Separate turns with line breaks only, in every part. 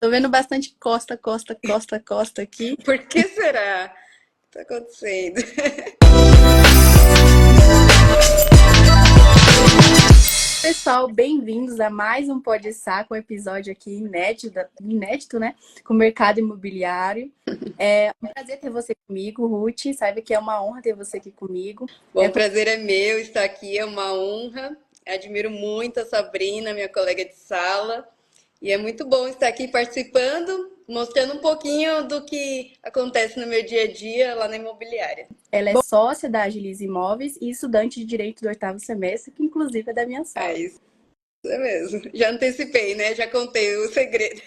Tô vendo bastante costa, costa, costa, costa aqui.
Por que será? O que tá acontecendo?
Pessoal, bem-vindos a mais um Pode Sá, com um episódio aqui inédito, né? Com o mercado imobiliário. É um prazer ter você comigo, Ruth. Saiba que é uma honra ter você aqui comigo.
Bom, o prazer é meu estar aqui, é uma honra. Admiro muito a Sabrina, minha colega de sala. E é muito bom estar aqui participando, mostrando um pouquinho do que acontece no meu dia a dia lá na imobiliária.
Ela é sócia da Agilize Imóveis e estudante de Direito do oitavo semestre, que inclusive é da minha
É
sala.
isso, é mesmo. Já antecipei, né? Já contei o segredo.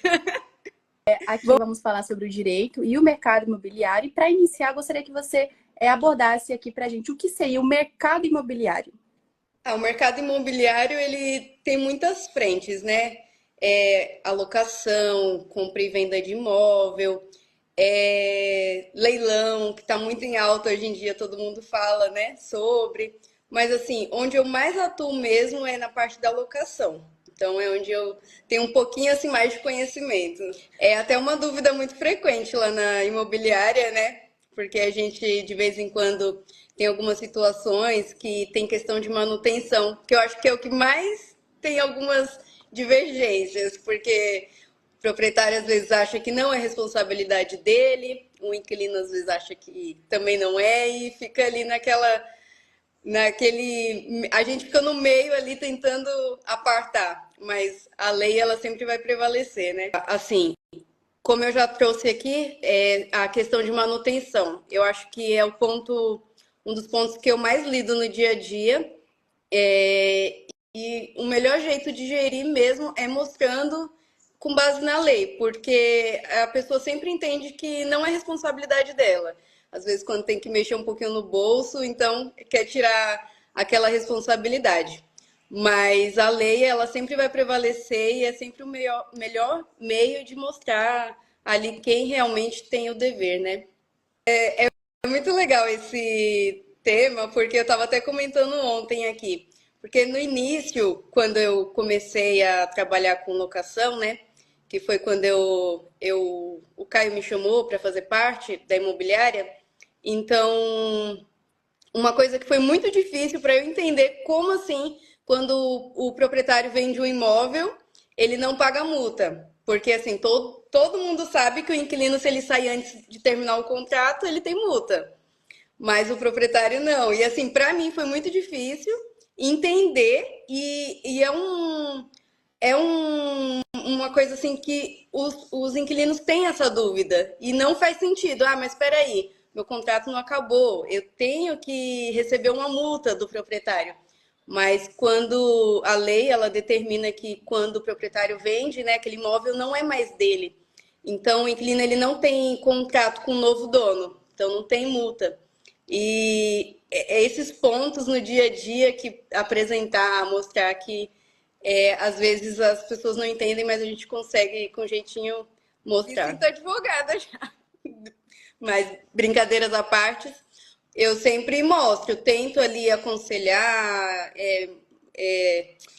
Aqui vamos falar sobre o direito e o mercado imobiliário. E para iniciar, gostaria que você abordasse aqui para a gente o que seria o mercado imobiliário.
O mercado imobiliário ele tem muitas frentes, né? Alocação, compra e venda de imóvel, leilão, que está muito em alta hoje em dia, todo mundo fala, né, sobre. Mas assim, onde eu mais atuo mesmo é na parte da locação. Então é onde eu tenho um pouquinho assim mais de conhecimento. É até uma dúvida muito frequente lá na imobiliária, né? Porque a gente de vez em quando tem algumas situações que tem questão de manutenção, que eu acho que é o que mais tem algumas divergências, porque o proprietário às vezes acha que não é responsabilidade dele, o inquilino às vezes acha que também não é, e fica ali naquele. A gente fica no meio ali tentando apartar, mas a lei ela sempre vai prevalecer, né? Assim, como eu já trouxe aqui, a questão de manutenção. Eu acho que é um dos pontos que eu mais lido no dia a dia. E o melhor jeito de gerir mesmo é mostrando com base na lei, porque a pessoa sempre entende que não é responsabilidade dela. Às vezes, quando tem que mexer um pouquinho no bolso, então quer tirar aquela responsabilidade. Mas a lei, ela sempre vai prevalecer e é sempre o melhor meio de mostrar ali quem realmente tem o dever, né? É muito legal esse tema, porque eu estava até comentando ontem aqui. Porque no início, quando eu comecei a trabalhar com locação, né? Que foi quando o Caio me chamou para fazer parte da imobiliária. Então, uma coisa que foi muito difícil para eu entender como assim, quando o proprietário vende um imóvel, ele não paga multa. Porque assim, todo mundo sabe que o inquilino, se ele sair antes de terminar o contrato, ele tem multa. Mas o proprietário não. E assim, para mim foi muito difícil entender e uma coisa assim que os inquilinos têm essa dúvida e não faz sentido. Ah, mas espera aí, meu contrato não acabou, eu tenho que receber uma multa do proprietário. Mas quando a lei ela determina que quando o proprietário vende, né, aquele imóvel não é mais dele. Então o inquilino ele não tem contrato com o novo dono, então não tem multa. E é esses pontos no dia a dia que apresentar, mostrar que às vezes as pessoas não entendem, mas a gente consegue com jeitinho mostrar. Me sinto advogada já. Mas brincadeiras à parte, eu sempre mostro, tento ali aconselhar,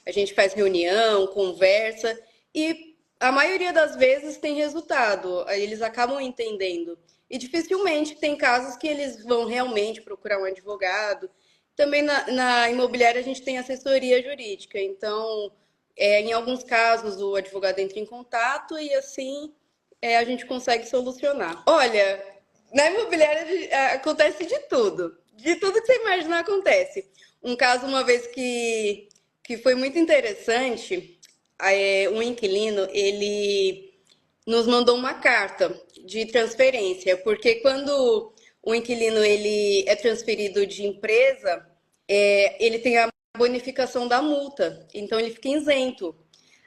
a gente faz reunião, conversa, e a maioria das vezes tem resultado, aí eles acabam entendendo. E dificilmente tem casos que eles vão realmente procurar um advogado. Também na imobiliária a gente tem assessoria jurídica, então em alguns casos o advogado entra em contato e assim a gente consegue solucionar. Olha, na imobiliária acontece de tudo que você imaginar acontece. Um caso uma vez que foi muito interessante, um inquilino ele nos mandou uma carta de transferência, porque quando o inquilino ele é transferido de empresa, ele tem a bonificação da multa, então ele fica isento.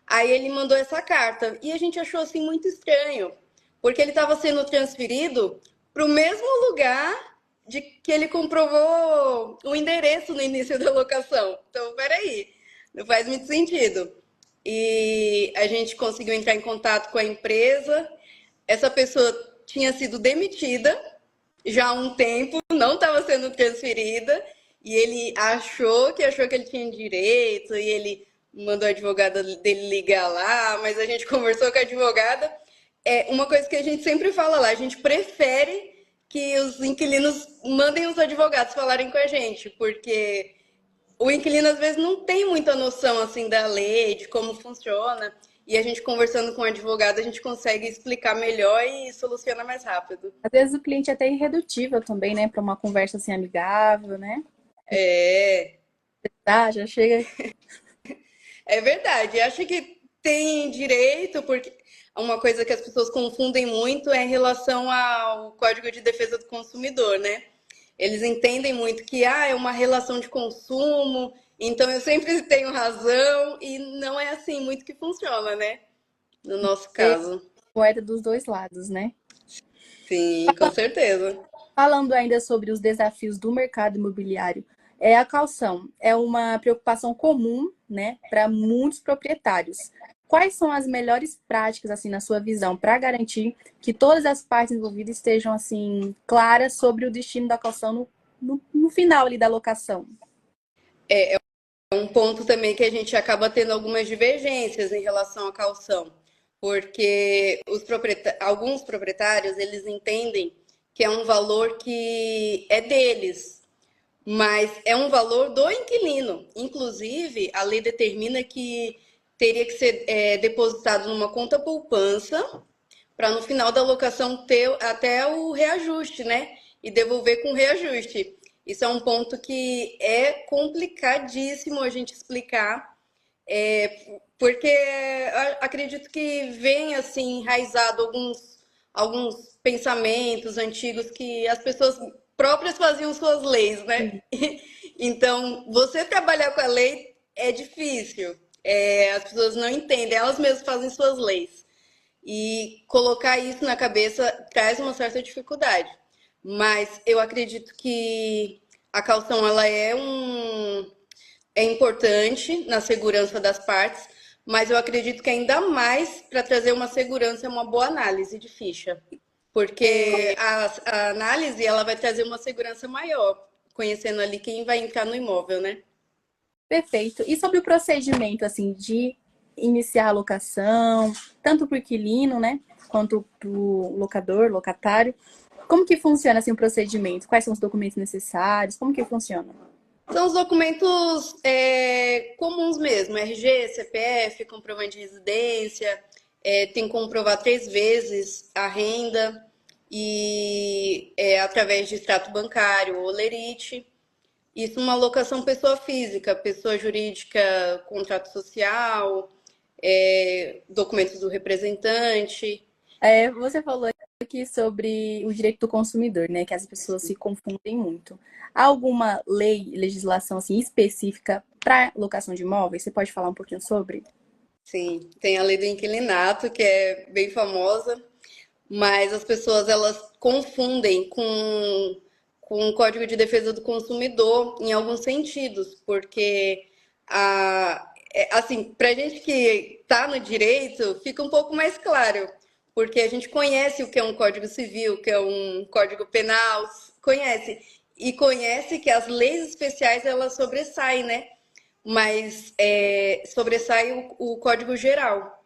Aí ele mandou essa carta e a gente achou assim muito estranho, porque ele estava sendo transferido para o mesmo lugar de que ele comprovou o endereço no início da locação. Então, peraí, não faz muito sentido. E a gente conseguiu entrar em contato com a empresa. Essa pessoa tinha sido demitida já há um tempo, não estava sendo transferida, e ele achou que ele tinha direito, e ele mandou a advogada dele ligar lá, mas a gente conversou com a advogada É uma coisa que a gente sempre fala lá, a gente prefere que os inquilinos mandem os advogados falarem com a gente, porque o inquilino às vezes não tem muita noção assim da lei, de como funciona, e a gente conversando com o advogado, a gente consegue explicar melhor e soluciona mais rápido.
Às vezes o cliente é até irredutível também, né? Para uma conversa assim amigável, né?
É,
Tá, já chega.
é verdade. Acho que tem direito, porque uma coisa que as pessoas confundem muito é em relação ao Código de Defesa do Consumidor, né? Eles entendem muito que é uma relação de consumo, então eu sempre tenho razão, e não é assim muito que funciona, né? No nosso
É
caso.
moeda dos dois lados, né?
Sim, com certeza.
Falando ainda sobre os desafios do mercado imobiliário, a caução é uma preocupação comum, né, para muitos proprietários. Quais são as melhores práticas, assim, na sua visão, para garantir que todas as partes envolvidas estejam, assim, claras sobre o destino da caução no final ali da locação?
Um ponto também que a gente acaba tendo algumas divergências em relação à caução, porque alguns proprietários eles entendem que é um valor que é deles, mas é um valor do inquilino. Inclusive, a lei determina que teria que ser depositado numa conta poupança para no final da locação ter até o reajuste, né? E devolver com reajuste. Isso é um ponto que é complicadíssimo a gente explicar, porque acredito que vem assim enraizado alguns pensamentos antigos que as pessoas próprias faziam suas leis, né?
Sim.
Então, você trabalhar com a lei é difícil. As pessoas não entendem, elas mesmas fazem suas leis. E colocar isso na cabeça traz uma certa dificuldade. Mas eu acredito que a caução ela é importante na segurança das partes, mas eu acredito que ainda mais para trazer uma segurança é uma boa análise de ficha, porque a análise ela vai trazer uma segurança maior, conhecendo ali quem vai entrar no imóvel, né?
Perfeito. E sobre o procedimento, assim, de iniciar a locação, tanto para o inquilino, né, quanto para o locador, locatário, como que funciona, assim, o procedimento? Quais são os documentos necessários? Como que funciona?
São os documentos comuns mesmo, RG, CPF, comprovante de residência, tem que comprovar 3 vezes a renda e através de extrato bancário ou lerite. Isso uma locação pessoa física, pessoa jurídica, contrato social, documentos do representante.
Você falou aqui sobre o direito do consumidor, né, que as pessoas se confundem muito. Há alguma lei, legislação, assim, específica para locação de imóveis? Você pode falar um pouquinho sobre?
Sim, tem a lei do inquilinato, que é bem famosa, mas as pessoas elas confundem com o Código de Defesa do Consumidor em alguns sentidos, porque assim, para gente que está no direito, fica um pouco mais claro, porque a gente conhece o que é um Código Civil, o que é um Código Penal, conhece e conhece que as leis especiais elas sobressaem, né? Mas sobressai o Código Geral.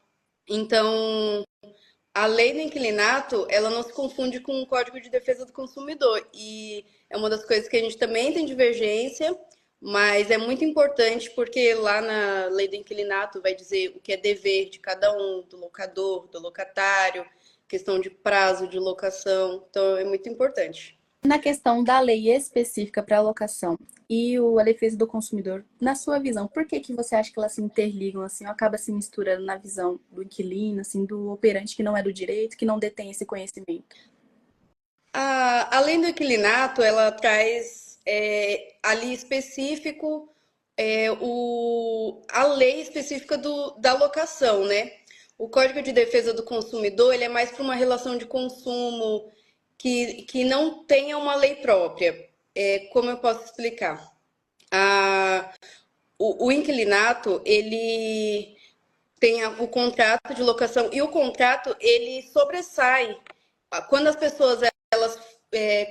Então, a lei do inquilinato, ela não se confunde com o Código de Defesa do Consumidor. E é uma das coisas que a gente também tem divergência, mas é muito importante porque lá na lei do inquilinato vai dizer o que é dever de cada um, do locador, do locatário, questão de prazo de locação. Então, é muito importante.
Na questão da lei específica para alocação e a defesa do consumidor, na sua visão, por que que você acha que elas se interligam assim, ou acaba se misturando na visão do inquilino, assim, do operante que não é do direito, que não detém esse conhecimento?
Além do inquilinato, ela traz ali específico a lei específica da locação, né? O Código de Defesa do Consumidor ele é mais para uma relação de consumo que não tenha uma lei própria. Como eu posso explicar? Ah, o inquilinato, ele tem o contrato de locação e o contrato, ele sobressai. Quando as pessoas elas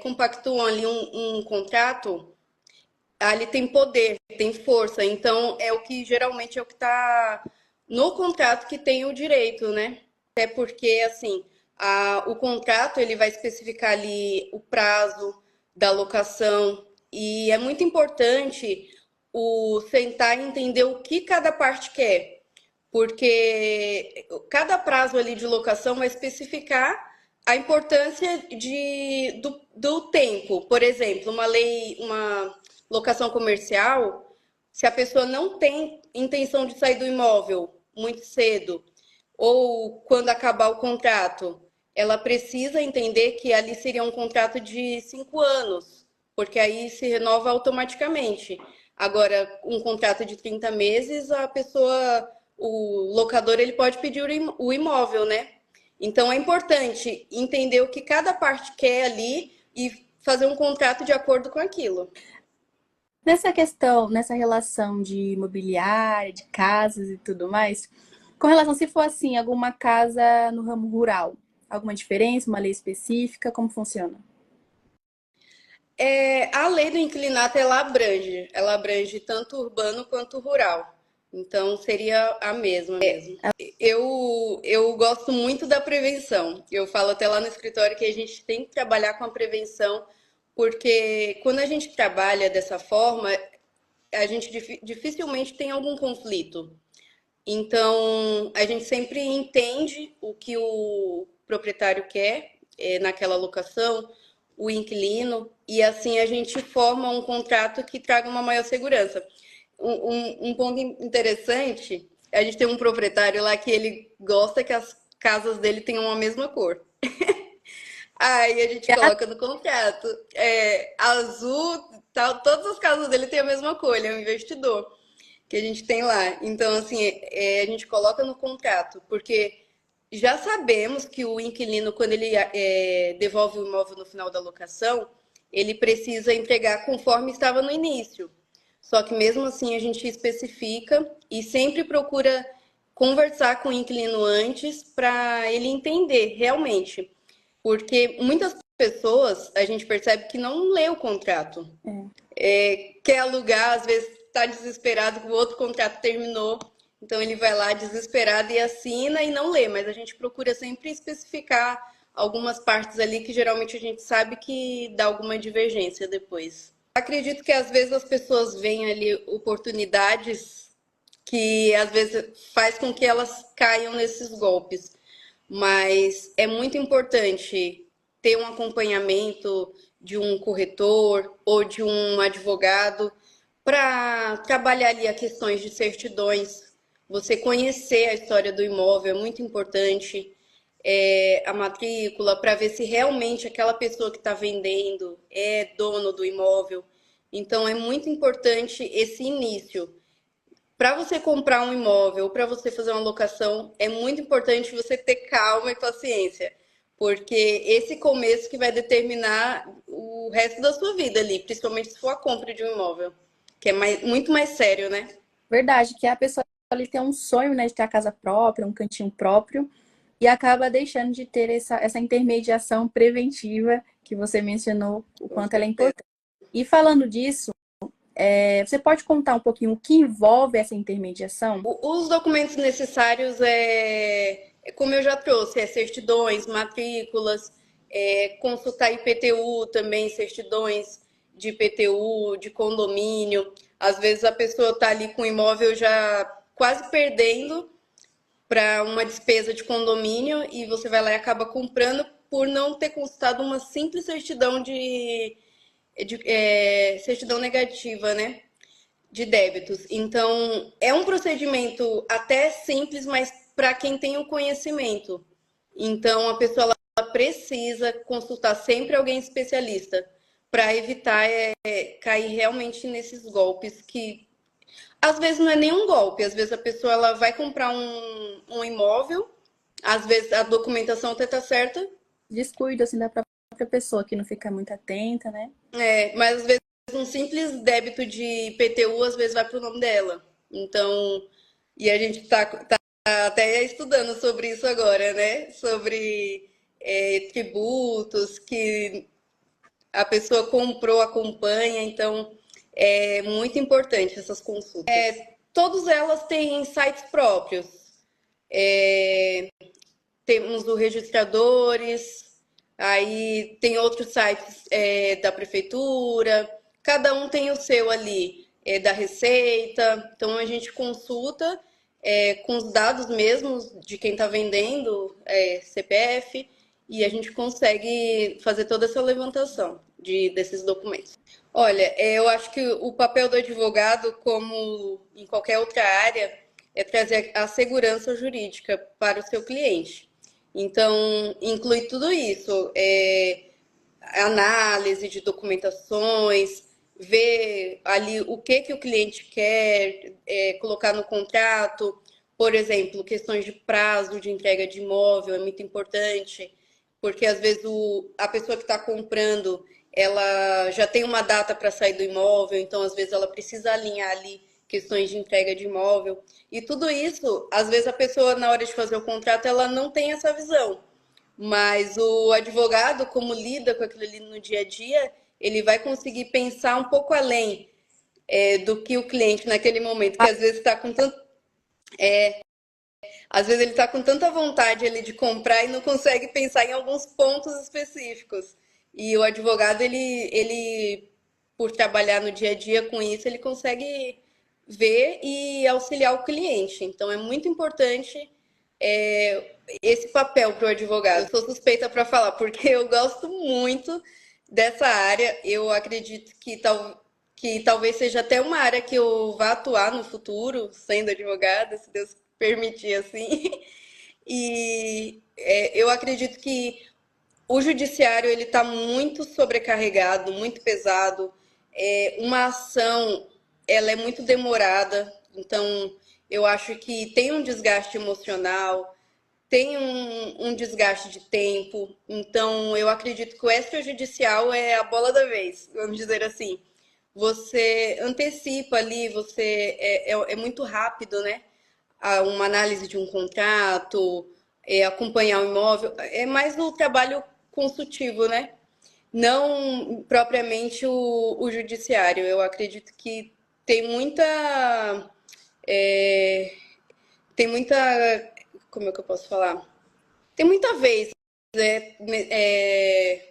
compactuam ali um contrato, ali tem poder, tem força. Então, é o que geralmente é o que está no contrato que tem o direito, né? Até porque, assim, O contrato ele vai especificar ali o prazo da locação e é muito importante o sentar e entender o que cada parte quer, porque cada prazo ali de locação vai especificar a importância do tempo. Por exemplo, uma locação comercial, se a pessoa não tem intenção de sair do imóvel muito cedo, ou quando acabar o contrato, ela precisa entender que ali seria um contrato de 5 anos, porque aí se renova automaticamente. Agora, um contrato de 30 meses, o locador, ele pode pedir o imóvel, né? Então, é importante entender o que cada parte quer ali e fazer um contrato de acordo com aquilo.
Nessa questão, nessa relação de imobiliária, de casas e tudo mais, com relação se for assim, alguma casa no ramo rural, alguma diferença, uma lei específica, como funciona?
A lei do inclinato ela abrange tanto urbano quanto rural. Então seria a mesma mesmo. Eu gosto muito da prevenção. Eu falo até lá no escritório que a gente tem que trabalhar com a prevenção, porque quando a gente trabalha dessa forma, a gente dificilmente tem algum conflito. Então, a gente sempre entende o que o proprietário quer naquela locação, o inquilino, e assim a gente forma um contrato que traga uma maior segurança. Um ponto interessante, a gente tem um proprietário lá que ele gosta que as casas dele tenham a mesma cor. Aí a gente coloca no contrato. Azul, tal, todas as casas dele têm a mesma cor, ele é um investidor que a gente tem lá. Então, assim, a gente coloca no contrato, porque já sabemos que o inquilino, quando ele devolve o imóvel no final da locação, ele precisa entregar conforme estava no início. Só que mesmo assim a gente especifica e sempre procura conversar com o inquilino antes para ele entender realmente. Porque muitas pessoas a gente percebe que não lê o contrato. Quer alugar, às vezes está desesperado que o outro contrato terminou, então ele vai lá desesperado e assina e não lê, mas a gente procura sempre especificar algumas partes ali que geralmente a gente sabe que dá alguma divergência depois. Acredito que às vezes as pessoas veem ali oportunidades que às vezes faz com que elas caiam nesses golpes, mas é muito importante ter um acompanhamento de um corretor ou de um advogado para trabalhar ali as questões de certidões. Você conhecer a história do imóvel é muito importante, a matrícula, para ver se realmente aquela pessoa que está vendendo é dono do imóvel. Então, é muito importante esse início. Para você comprar um imóvel, para você fazer uma locação, é muito importante você ter calma e paciência, porque esse começo que vai determinar o resto da sua vida ali, principalmente se for a compra de um imóvel, que é muito mais sério, né?
Verdade, que a pessoa ali tem um sonho, né, de ter a casa própria, um cantinho próprio, e acaba deixando de ter essa intermediação preventiva que você mencionou, o
Com
quanto ela é
certeza.
importante. E falando disso, você pode contar um pouquinho o que envolve essa intermediação?
Os documentos necessários como eu já trouxe, certidões, matrículas, consultar IPTU também, certidões de IPTU, de condomínio. Às vezes a pessoa está ali com o imóvel já quase perdendo para uma despesa de condomínio e você vai lá e acaba comprando por não ter consultado uma simples certidão certidão negativa, né? De débitos. Então, é um procedimento até simples, mas para quem tem o conhecimento. Então, a pessoa ela precisa consultar sempre alguém especialista para evitar cair realmente nesses golpes que às vezes não é nenhum golpe, às vezes a pessoa ela vai comprar um imóvel, às vezes a documentação até tá certa,
Descuido, assim, da própria pessoa, que não fica muito atenta, né?
mas às vezes um simples débito de IPTU às vezes vai para o nome dela. Então, e a gente tá até estudando sobre isso agora, né? Sobre tributos que a pessoa comprou, acompanha, então é muito importante essas consultas. Todas elas têm sites próprios. temos o Registradores, aí tem outros sites da prefeitura, cada um tem o seu ali, da Receita, então a gente consulta com os dados mesmos de quem está vendendo CPF e a gente consegue fazer toda essa levantação desses documentos. Olha, eu acho que o papel do advogado, como em qualquer outra área, é trazer a segurança jurídica para o seu cliente. Então, inclui tudo isso, análise de documentações, ver ali o que o cliente quer colocar no contrato, por exemplo, questões de prazo de entrega de imóvel é muito importante, porque às vezes a pessoa que está comprando, ela já tem uma data para sair do imóvel, então às vezes ela precisa alinhar ali questões de entrega de imóvel. E tudo isso, às vezes a pessoa, na hora de fazer o contrato, ela não tem essa visão. Mas o advogado, como lida com aquilo ali no dia a dia, ele vai conseguir pensar um pouco além do que o cliente naquele momento, que às vezes está com tanto. Às vezes ele está com tanta vontade ali de comprar e não consegue pensar em alguns pontos específicos. E o advogado, ele por trabalhar no dia a dia com isso, ele consegue ver e auxiliar o cliente. Então é muito importante esse papel para o advogado. Eu sou suspeita para falar, porque eu gosto muito dessa área. Eu acredito que talvez seja até uma área que eu vá atuar no futuro, sendo advogada, se Deus permitir assim. E eu acredito que o judiciário ele está muito sobrecarregado, muito pesado. Uma ação ela é muito demorada, então eu acho que tem um desgaste emocional, tem um desgaste de tempo. Então eu acredito que o extrajudicial é a bola da vez, vamos dizer assim. Você antecipa ali, você é muito rápido, né? Uma análise de um contrato, acompanhar o imóvel, é mais o trabalho consultivo, né? Não propriamente o judiciário. Eu acredito que tem muita. é, tem muita. Como é que eu posso falar? Tem muita vez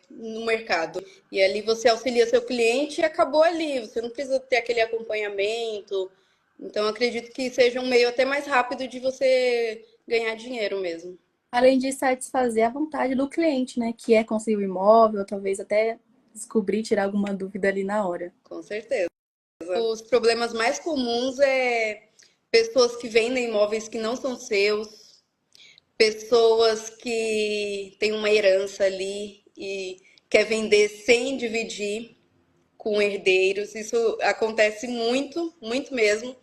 no mercado. E ali você auxilia seu cliente e acabou ali. Você não precisa ter aquele acompanhamento. Então, acredito que seja um meio até mais rápido de você ganhar dinheiro mesmo.
Além de satisfazer a vontade do cliente, né? Que é conseguir o imóvel, talvez até descobrir, tirar alguma dúvida ali na hora.
Com certeza. Os problemas mais comuns é pessoas que vendem imóveis que não são seus, pessoas que têm uma herança ali e quer vender sem dividir com herdeiros. Isso acontece muito, muito mesmo.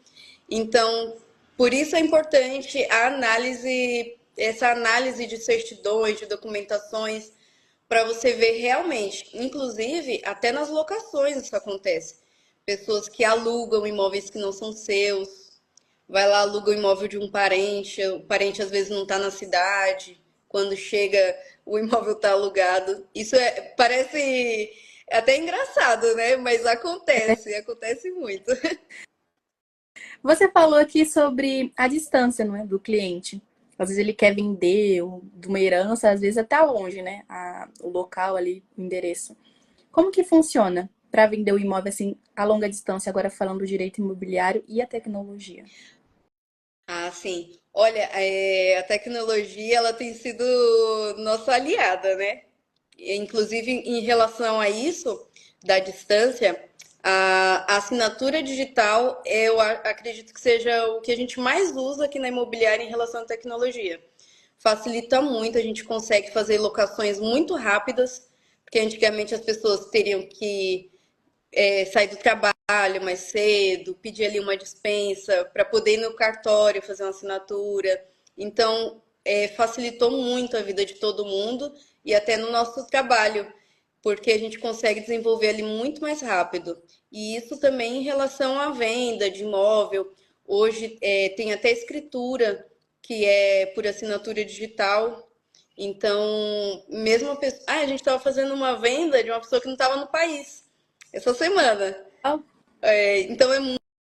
Então, por isso é importante a análise, essa análise de certidões, de documentações, para você ver realmente. Inclusive, até nas locações isso acontece. Pessoas que alugam imóveis que não são seus, vai lá, aluga o imóvel de um parente, o parente às vezes não está na cidade, quando chega o imóvel está alugado. Isso parece até engraçado, né? Mas acontece muito.
Você falou aqui sobre a distância, não é, do cliente. Às vezes ele quer vender de uma herança, às vezes até longe, né? O local ali, o endereço. Como que funciona para vender o imóvel assim a longa distância, agora falando do direito imobiliário e a tecnologia?
Ah, sim. Olha, a tecnologia ela tem sido nossa aliada, né? Inclusive, em relação a isso, da distância, a assinatura digital, eu acredito que seja o que a gente mais usa aqui na imobiliária em relação à tecnologia. Facilita muito, a gente consegue fazer locações muito rápidas, porque antigamente as pessoas teriam que sair do trabalho mais cedo, pedir ali uma dispensa para poder ir no cartório fazer uma assinatura. Então, facilitou muito a vida de todo mundo e até no nosso trabalho, porque a gente consegue desenvolver ali muito mais rápido. E isso também em relação à venda de imóvel. Hoje tem até escritura que é por assinatura digital. Então, mesmo a pessoa. Ah, a gente estava fazendo uma venda de uma pessoa que não estava no país essa semana.
Ah,
Então é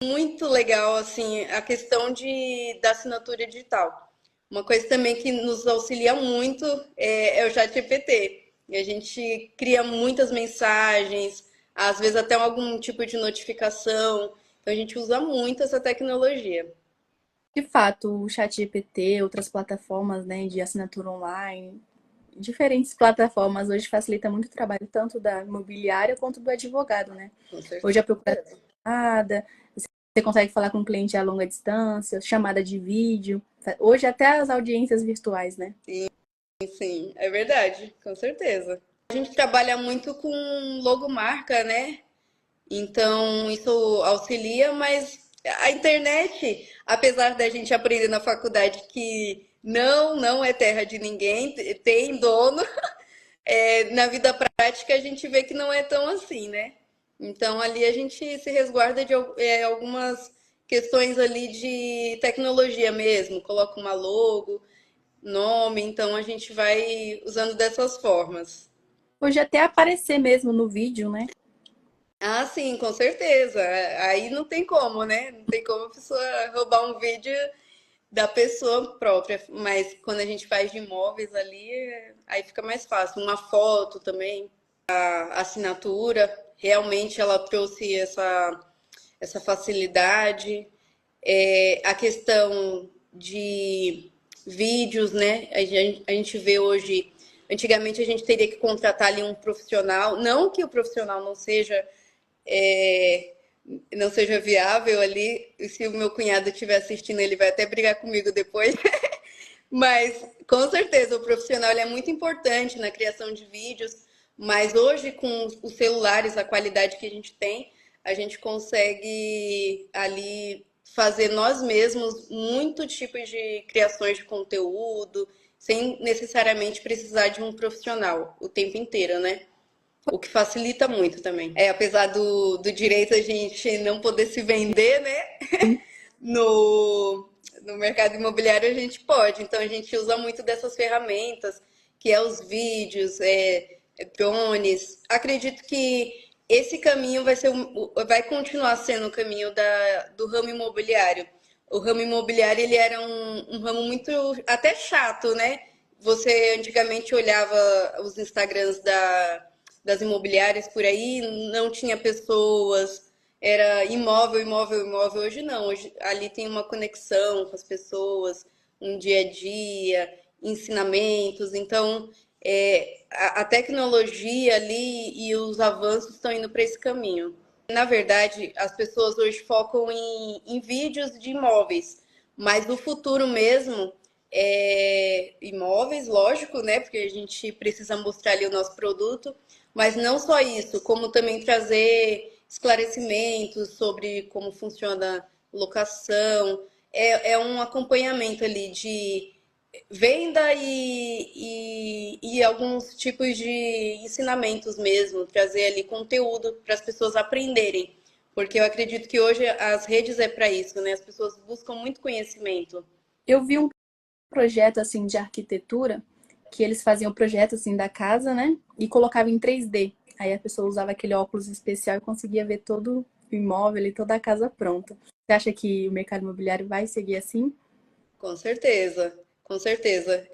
muito legal assim a questão da assinatura digital. Uma coisa também que nos auxilia muito é o ChatGPT. E a gente cria muitas mensagens, às vezes até algum tipo de notificação. Então a gente usa muito essa tecnologia.
De fato, o ChatGPT, outras plataformas, né, de assinatura online, diferentes plataformas hoje facilita muito o trabalho tanto da imobiliária quanto do advogado, né?
Com
Hoje a
certeza.
procura é rápida, você consegue falar com o cliente a longa distância, chamada de vídeo. Hoje até as audiências virtuais, né?
Sim, é verdade, com certeza. A gente trabalha muito com logomarca, né? Então, isso auxilia, mas a internet, apesar da gente aprender na faculdade que não é terra de ninguém, tem dono, na vida prática a gente vê que não é tão assim, né? Então, ali a gente se resguarda de algumas questões ali de tecnologia mesmo, coloca uma logo, nome, então a gente vai usando dessas formas.
Hoje até aparecer mesmo no vídeo, né?
Ah, sim, com certeza. Aí não tem como, né? Não tem como a pessoa roubar um vídeo da pessoa própria. Mas quando a gente faz de imóveis ali, aí fica mais fácil. Uma foto também, a assinatura, realmente ela trouxe essa facilidade. A questão de vídeos, né? A gente vê hoje. Antigamente a gente teria que contratar ali um profissional. Não que o profissional é, não seja viável ali. E se o meu cunhado estiver assistindo, ele vai até brigar comigo depois. Mas com certeza o profissional ele é muito importante na criação de vídeos. Mas hoje, com os celulares, a qualidade que a gente consegue ali fazer nós mesmos muito tipos de criações de conteúdo, sem necessariamente precisar de um profissional o tempo inteiro, né? O que facilita muito também. Apesar do direito a gente não poder se vender, né? No mercado imobiliário a gente pode. Então a gente usa muito dessas ferramentas, que é os vídeos, drones. Acredito que esse caminho vai continuar sendo o caminho do ramo imobiliário. O ramo imobiliário ele era um ramo muito até chato, né? Você antigamente olhava os Instagrams das imobiliárias por aí, não tinha pessoas, era imóvel, imóvel, imóvel. Hoje não, hoje ali tem uma conexão com as pessoas, um dia a dia, ensinamentos. Então, a tecnologia ali e os avanços estão indo para esse caminho. Na verdade, as pessoas hoje focam em vídeos de imóveis, mas o futuro mesmo é imóveis, lógico, né? Porque a gente precisa mostrar ali o nosso produto, mas não só isso, como também trazer esclarecimentos sobre como funciona locação. É um acompanhamento ali de venda e alguns tipos de ensinamentos mesmo, trazer ali conteúdo para as pessoas aprenderem. Porque eu acredito que hoje as redes é para isso, né? As pessoas buscam muito conhecimento.
Eu vi um projeto assim de arquitetura que eles faziam o projeto assim da casa, né? E colocavam em 3D. Aí a pessoa usava aquele óculos especial e conseguia ver todo o imóvel e toda a casa pronta. Você acha que o mercado imobiliário vai seguir assim?
Com certeza, com certeza.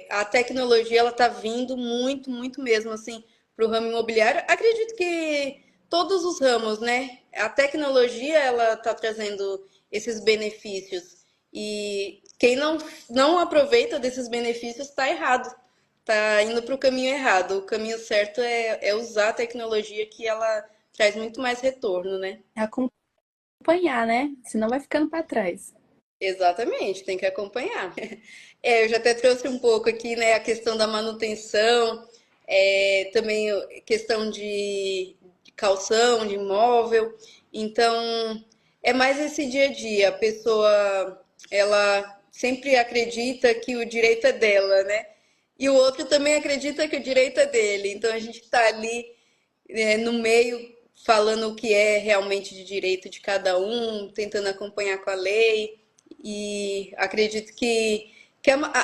A tecnologia ela está vindo muito, muito mesmo assim para o ramo imobiliário. Acredito que todos os ramos, né? A tecnologia ela está trazendo esses benefícios e quem não aproveita desses benefícios está errado, está indo para o caminho errado. O caminho certo é usar a tecnologia que ela traz muito mais retorno, né?
É acompanhar, né? Senão vai ficando para trás.
Exatamente, tem que acompanhar. Eu já até trouxe um pouco aqui, né, a questão da manutenção, também questão de calção, de imóvel. Então, é mais esse dia a dia. A pessoa, ela sempre acredita que o direito é dela, né? E o outro também acredita que o direito é dele. Então, a gente está ali, no meio, falando o que é realmente de direito de cada um, tentando acompanhar com a lei. E acredito que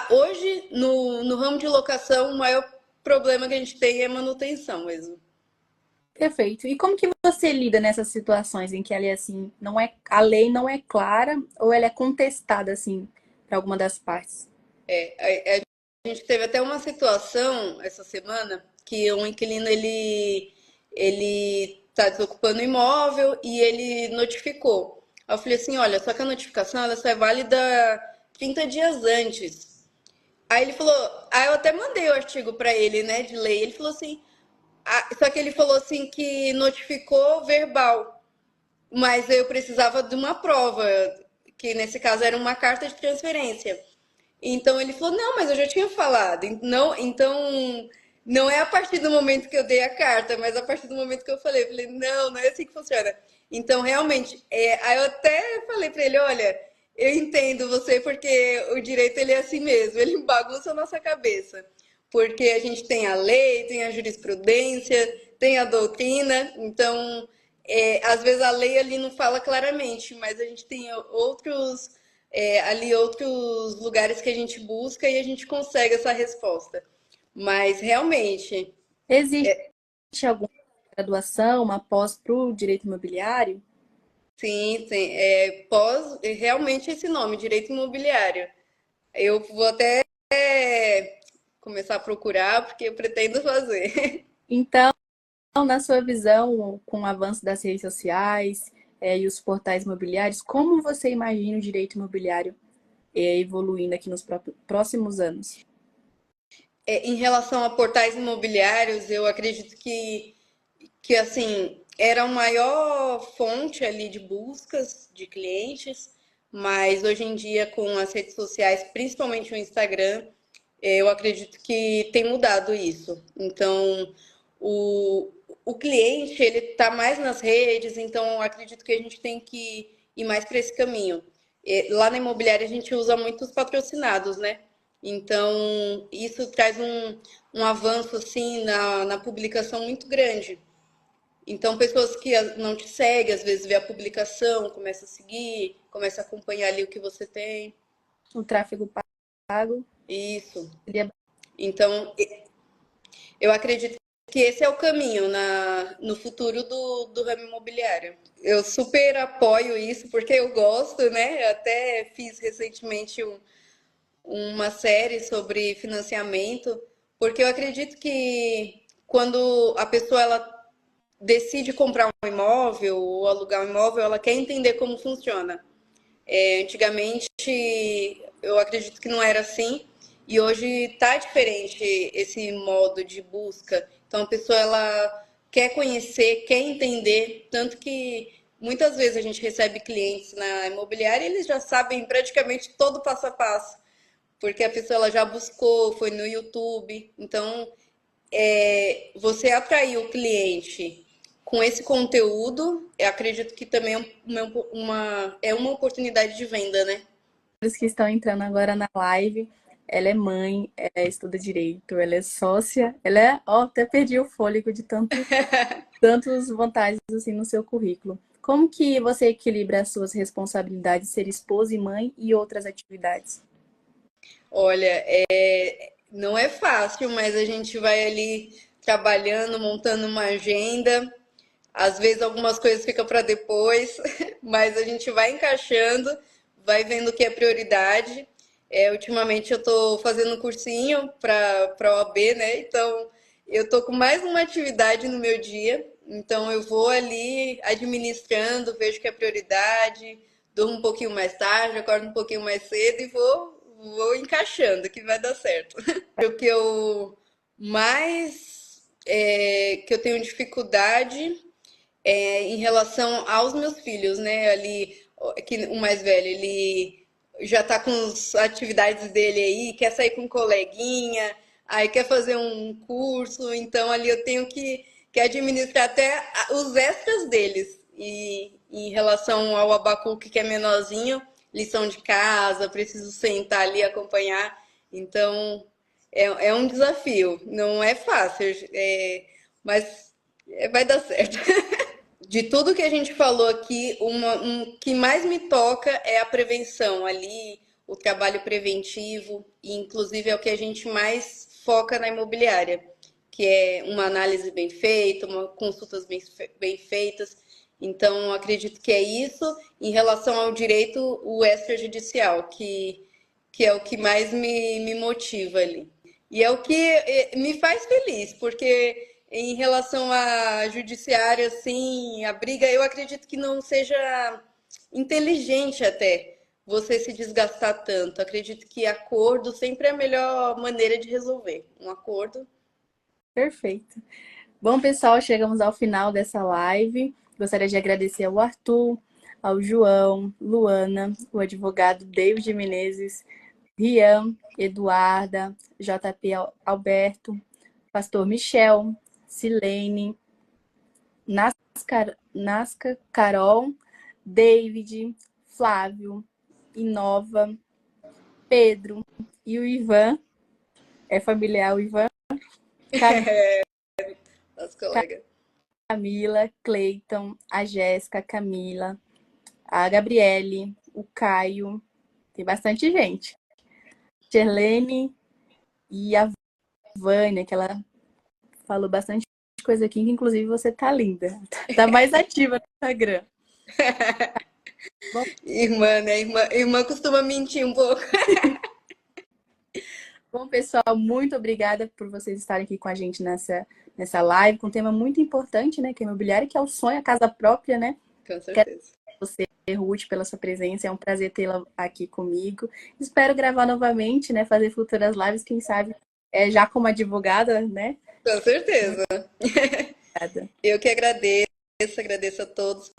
hoje, no ramo de locação, o maior problema que a gente tem é manutenção mesmo.
Perfeito. E como que você lida nessas situações em que ela é assim, não é, a lei não é clara ou ela é contestada assim para alguma das partes?
A gente teve até uma situação essa semana que um inquilino ele está desocupando o imóvel e ele notificou. Aí eu falei assim, olha, só que a notificação ela só é válida 30 dias antes. Aí ele falou, aí eu até mandei o artigo para ele, né, de lei. Ele falou assim, só que ele falou assim que notificou verbal, mas eu precisava de uma prova, que nesse caso era uma carta de transferência. Então ele falou: não, mas eu já tinha falado. Não, então não é a partir do momento que eu dei a carta, mas a partir do momento que eu falei. Eu falei: não, não é assim que funciona. Então, realmente, aí eu até falei para ele: olha, eu entendo você porque o direito ele é assim mesmo, ele bagunça a nossa cabeça. Porque a gente tem a lei, tem a jurisprudência, tem a doutrina, então às vezes a lei ali não fala claramente, mas a gente tem ali outros lugares que a gente busca e a gente consegue essa resposta. Mas realmente,
Existe alguma graduação, uma pós para o direito imobiliário?
sim, realmente esse nome, direito imobiliário. Eu vou até começar a procurar, porque eu pretendo fazer.
Então, na sua visão, com o avanço das redes sociais, e os portais imobiliários, como você imagina o direito imobiliário evoluindo aqui nos próximos anos?
Em relação a portais imobiliários, eu acredito que assim, era a maior fonte ali de buscas de clientes, mas hoje em dia, com as redes sociais, principalmente o Instagram, eu acredito que tem mudado isso. Então, o, o cliente, ele está mais nas redes, então eu acredito que a gente tem que ir mais para esse caminho. Lá na imobiliária, a gente usa muitos patrocinados, né? Então, isso traz um avanço, assim, na publicação muito grande. Então, pessoas que não te seguem, às vezes vê a publicação, começa a seguir, começa a acompanhar ali o que você tem.
O tráfego pago
Isso.
seria.
Então, eu acredito que esse é o caminho no futuro do ramo imobiliário. Eu super apoio isso porque eu gosto, né? Eu até fiz recentemente uma série sobre financiamento, porque eu acredito que quando a pessoa ela decide comprar um imóvel ou alugar um imóvel, ela quer entender como funciona. Antigamente, eu acredito que não era assim, e hoje está diferente esse modo de busca. Então, a pessoa ela quer conhecer, quer entender, tanto que muitas vezes a gente recebe clientes na imobiliária e eles já sabem praticamente todo o passo a passo, porque a pessoa ela já buscou, foi no YouTube. Então, você atrair o cliente com esse conteúdo, eu acredito que também é uma oportunidade de venda, né?
Os que estão entrando agora na live, ela é mãe, estuda direito, ela é sócia, ela é, ó, até perdi o fôlego de tantas vantagens assim no seu currículo. Como que você equilibra as suas responsabilidades de ser esposa e mãe e outras atividades?
Olha, não é fácil, mas a gente vai ali trabalhando, montando uma agenda. Às vezes algumas coisas ficam para depois, mas a gente vai encaixando, vai vendo o que é prioridade. Ultimamente eu estou fazendo um cursinho para a OAB, né? Então eu estou com mais uma atividade no meu dia. Então eu vou ali administrando, vejo que é prioridade, durmo um pouquinho mais tarde, acordo um pouquinho mais cedo e vou encaixando, que vai dar certo. O que eu mais que eu tenho dificuldade em relação aos meus filhos, né? Ali, que o mais velho, ele já tá com as atividades dele aí, quer sair com um coleguinha, aí quer fazer um curso, então ali eu tenho que administrar até os extras deles. E em relação ao Abacuque, que é menorzinho, lição de casa, preciso sentar ali e acompanhar. Então, é um desafio, não é fácil, mas vai dar certo. De tudo que a gente falou aqui, que mais me toca é a prevenção ali, o trabalho preventivo, e inclusive é o que a gente mais foca na imobiliária, que é uma análise bem feita, consultas bem feitas. Então, acredito que é isso. Em relação ao direito, o extrajudicial, que é o que mais me motiva ali. E é o que me faz feliz, porque em relação à judiciária, assim, a briga, eu acredito que não seja inteligente até você se desgastar tanto. Acredito que acordo sempre é a melhor maneira de resolver. Um acordo.
Perfeito. Bom, pessoal, chegamos ao final dessa live. Gostaria de agradecer ao Arthur, ao João, Luana, o advogado David Menezes, Rian, Eduarda, JP Alberto, Pastor Michel, Silene, Nasca Carol, David, Flávio, Inova, Pedro e o Ivan. É familiar o Ivan?
Nosso colega.
Camila, Cleiton, a Jéssica, Camila, a Gabriele, o Caio. Tem bastante gente. Sherlene e a Vânia, que ela falou bastante coisa aqui, que inclusive você tá linda. Tá mais ativa no Instagram. Bom,
Irmã, né? Irmã costuma mentir um pouco.
bom, pessoal, muito obrigada por vocês estarem aqui com a gente nessa live, com um tema muito importante, né? Que é imobiliário, que é o sonho, a casa própria, né?
Com certeza.
Você, Ruth, pela sua presença. É um prazer tê-la aqui comigo. Espero gravar novamente, né? Fazer futuras lives, quem sabe, já como advogada, né?
Com certeza.
Obrigada.
Eu que agradeço a todos.